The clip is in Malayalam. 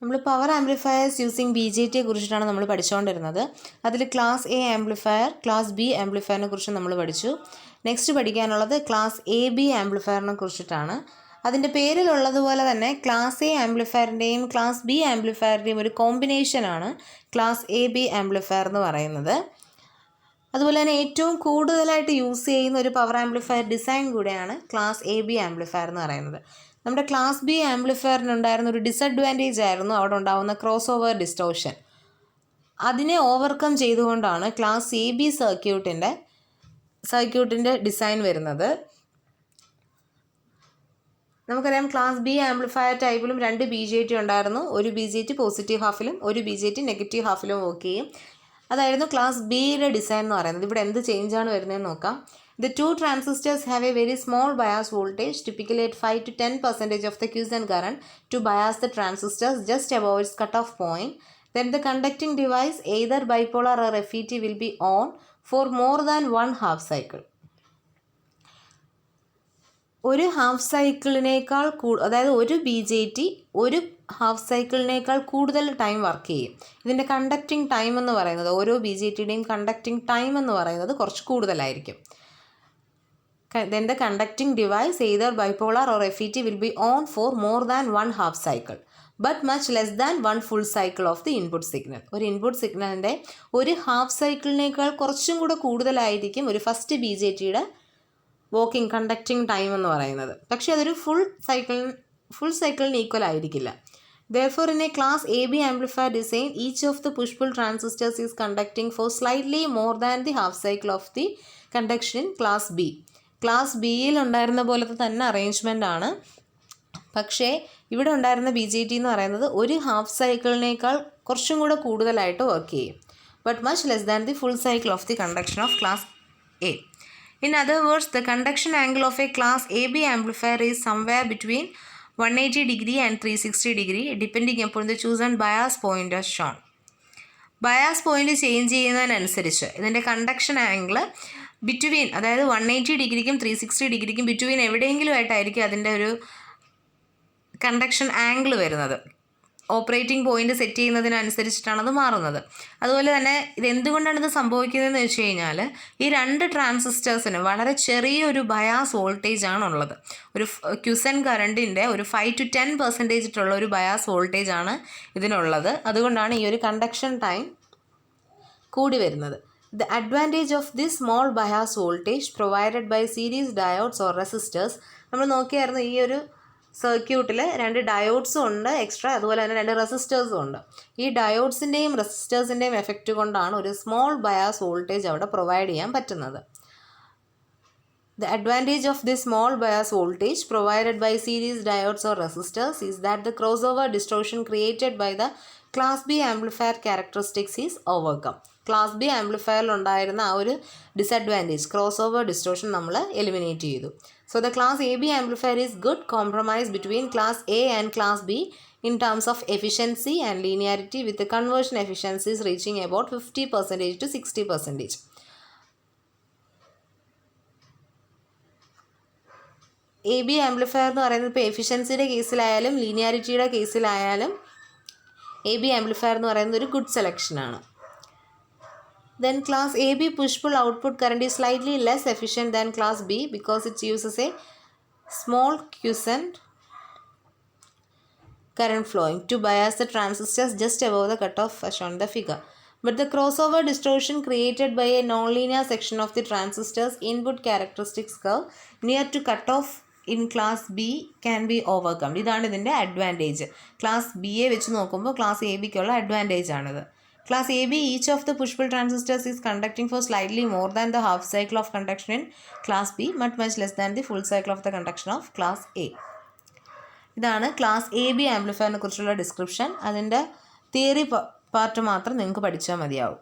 നമ്മൾ പവർ ആംപ്ലിഫയേഴ്സ് യൂസിങ് BJTയെ കുറിച്ചിട്ടാണ് നമ്മൾ പഠിച്ചുകൊണ്ടിരുന്നത്. അതിൽ class A amplifier, class B ആംപ്ലിഫയറിനെ കുറിച്ച് നമ്മൾ പഠിച്ചു. നെക്സ്റ്റ് പഠിക്കാനുള്ളത് ക്ലാസ് AB ആംപ്ലിഫയറിനെ കുറിച്ചിട്ടാണ്. അതിൻ്റെ പേരിലുള്ളതുപോലെ തന്നെ ക്ലാസ് എ ആംപ്ലിഫയറിൻ്റെയും ക്ലാസ് ബി ആംപ്ലിഫയറിൻ്റെയും ഒരു കോമ്പിനേഷനാണ് ക്ലാസ് AB ആംപ്ലിഫയർ എന്ന് പറയുന്നത്. അതുപോലെ തന്നെ ഏറ്റവും കൂടുതലായിട്ട് യൂസ് ചെയ്യുന്ന ഒരു പവർ ആംപ്ലിഫയർ ഡിസൈൻ കൂടെയാണ് ക്ലാസ് AB ആംപ്ലിഫയർ എന്ന് പറയുന്നത്. നമ്മുടെ ക്ലാസ് ബി ആംപ്ലിഫയറിനുണ്ടായിരുന്ന ഒരു ഡിസഡ്വാൻറ്റേജ് ആയിരുന്നു അവിടെ ഉണ്ടാകുന്ന ക്രോസ് ഓവർ ഡിസ്റ്റോർഷൻ. അതിനെ ഓവർകം ചെയ്തുകൊണ്ടാണ് ക്ലാസ് AB സർക്യൂട്ടിൻ്റെ ഡിസൈൻ വരുന്നത്. നമുക്കറിയാം ക്ലാസ് ബി ആംപ്ലിഫയർ ടൈപ്പിലും 2 BJT ഉണ്ടായിരുന്നു. ഒരു BJT പോസിറ്റീവ് ഹാഫിലും ഒരു BJT നെഗറ്റീവ് ഹാഫിലും വർക്ക് ചെയ്യും. അതായിരുന്നു ക്ലാസ് ബിയുടെ ഡിസൈൻ എന്ന് പറയുന്നത്. ഇവിടെ എന്ത് ചേഞ്ചാണ് വരുന്നതെന്ന് നോക്കാം. The two transistors have a very small bias voltage, typically at 5 to 10% of the quiescent current, to bias the transistors just above its cutoff point. Then the conducting device, either bipolar or FET, will be on for more than one half cycle. ഒരു ഹാഫ് സൈക്കിളിനേക്കാൾ അതായത് ഒരു BJT ഒരു ഹാഫ് സൈക്കിളിനേക്കാൾ കൂടുതൽ ടൈം വർക്ക് ചെയ്യും. ഇതിൻ്റെ കണ്ടക്റ്റിംഗ് ടൈം എന്ന് പറയുന്നത്, ഓരോ BJTയുടെയും കണ്ടക്റ്റിംഗ് ടൈം എന്ന് പറയുന്നത് കുറച്ച് കൂടുതലായിരിക്കും. Then the conducting device, either bipolar or FET, will be on for more than one half cycle, but much less than one full cycle of the input signal. ഒരു ഇൻപുട്ട് സിഗ്നലിൻ്റെ ഒരു ഹാഫ് സൈക്കിളിനേക്കാൾ കുറച്ചും കൂടെ കൂടുതലായിരിക്കും ഒരു ഫസ്റ്റ് BJTയുടെ വർക്കിംഗ് കണ്ടക്റ്റിംഗ് ടൈം എന്ന് പറയുന്നത്. പക്ഷേ അതൊരു ഫുൾ സൈക്കിളിന് ഈക്വൽ ആയിരിക്കില്ല. Therefore, in a class AB amplifier design, each of the push-pull transistors is conducting for slightly more than the half cycle of the conduction in class B. Class ബിയിൽ ഉണ്ടായിരുന്ന പോലത്തെ തന്നെ അറേഞ്ച്മെൻ്റ് ആണ്. പക്ഷേ ഇവിടെ ഉണ്ടായിരുന്ന BJT എന്ന് പറയുന്നത് ഒരു ഹാഫ് സൈക്കിളിനേക്കാൾ കുറച്ചും കൂടെ കൂടുതലായിട്ട് വർക്ക് ചെയ്യും. But much less than the full cycle of the conduction of class A. In other words, the conduction angle of A class AB amplifier is somewhere between 180 degree and 360 degree, depending upon the chosen bias point as shown. Bias point change ചെയ്യുന്നതിനനുസരിച്ച് ഇതിൻ്റെ കണ്ടക്ഷൻ ആംഗിൾ ബിറ്റ്വീൻ, അതായത് 180 ഡിഗ്രിക്കും 360 ഡിഗ്രിക്കും ബിറ്റ്വീൻ എവിടെയെങ്കിലും ആയിട്ടായിരിക്കും അതിൻ്റെ ഒരു കണ്ടക്ഷൻ ആംഗിൾ വരുന്നത്. ഓപ്പറേറ്റിംഗ് പോയിൻ്റ് സെറ്റ് ചെയ്യുന്നതിനനുസരിച്ചിട്ടാണ് അത് മാറുന്നത്. അതുപോലെ തന്നെ ഇതെന്തുകൊണ്ടാണ് ഇത് സംഭവിക്കുന്നതെന്ന് വെച്ച് കഴിഞ്ഞാൽ ഈ 2 ട്രാൻസിസ്റ്റേഴ്സിന് വളരെ ചെറിയൊരു ബയാസ് വോൾട്ടേജ് ആണുള്ളത്. ഒരു ക്യുസെൻറ്റ് കറണ്ടിൻ്റെ ഒരു 5 to 10% ഉള്ള ഒരു ബയാസ് വോൾട്ടേജ് ആണ് ഇതിനുള്ളത്. അതുകൊണ്ടാണ് ഈ ഒരു കണ്ടക്ഷൻ ടൈം കൂടി വരുന്നത്. The advantage of this small bias voltage provided by series diodes or resistors, നമ്മൾ നോക്കിയായിരുന്നു ഈ ഒരു സർക്യൂട്ടിൽ 2 ഡയോഡ്സും ഉണ്ട് എക്സ്ട്രാ, അതുപോലെ തന്നെ 2 റെസിസ്റ്റേഴ്സും ഉണ്ട്. ഈ ഡയോഡ്സിൻ്റെയും റെസിസ്റ്റേഴ്സിൻ്റെയും എഫക്റ്റ് കൊണ്ടാണ് ഒരു സ്മോൾ ബയാസ് വോൾട്ടേജ് അവിടെ പ്രൊവൈഡ് ചെയ്യാൻ പറ്റുന്നത്. The advantage of this small bias voltage provided by series diodes or resistors is that the crossover distortion created by the class B amplifier characteristics is overcome. Class B ആംപ്ലിഫയറിൽ ഉണ്ടായിരുന്ന ആ ഒരു ഡിസഡ്വാൻറ്റേജ്, ക്രോസ് ഓവർ ഡിസ്റ്റോർഷൻ നമ്മൾ എലിമിനേറ്റ് ചെയ്തു. So the class AB amplifier is good compromise between class A and class B in terms of efficiency and linearity, with the conversion efficiencies reaching about 50% to 60%. AB amplifier എന്ന് പറയുന്നത് ഇപ്പോൾ എഫിഷ്യൻസിയുടെ കേസിലായാലും ലീനിയാരിറ്റിയുടെ കേസിലായാലും AB ആംപ്ലിഫയർ എന്ന് പറയുന്നത് ഒരു good സെലക്ഷനാണ്. Then class AB push-pull output current is slightly less efficient than class B because it uses a small quiescent current flowing to bias the transistors just above the cutoff as shown in the figure. But the crossover distortion created by a nonlinear section of the transistor's input characteristics curve near to cutoff in class B can be overcome. ഇതാണ് ഇതിൻ്റെ അഡ്വാൻറ്റേജ്. ക്ലാസ് ബിയെ വെച്ച് നോക്കുമ്പോൾ ക്ലാസ് ABക്കുള്ള അഡ്വാൻറ്റേജ് ആണിത്. Class AB, each of the push-pull transistors is conducting for slightly more than the half cycle of conduction in class B, but much less than the full cycle of the conduction of class A. ഇതാണ് ക്ലാസ് AB ആംപ്ലിഫയറിനെ കുറിച്ചുള്ള ഡിസ്ക്രിപ്ഷൻ. അതിൻ്റെ തിയറി പാർട്ട് മാത്രം നിങ്ങൾക്ക് പഠിച്ചാൽ മതിയാവും.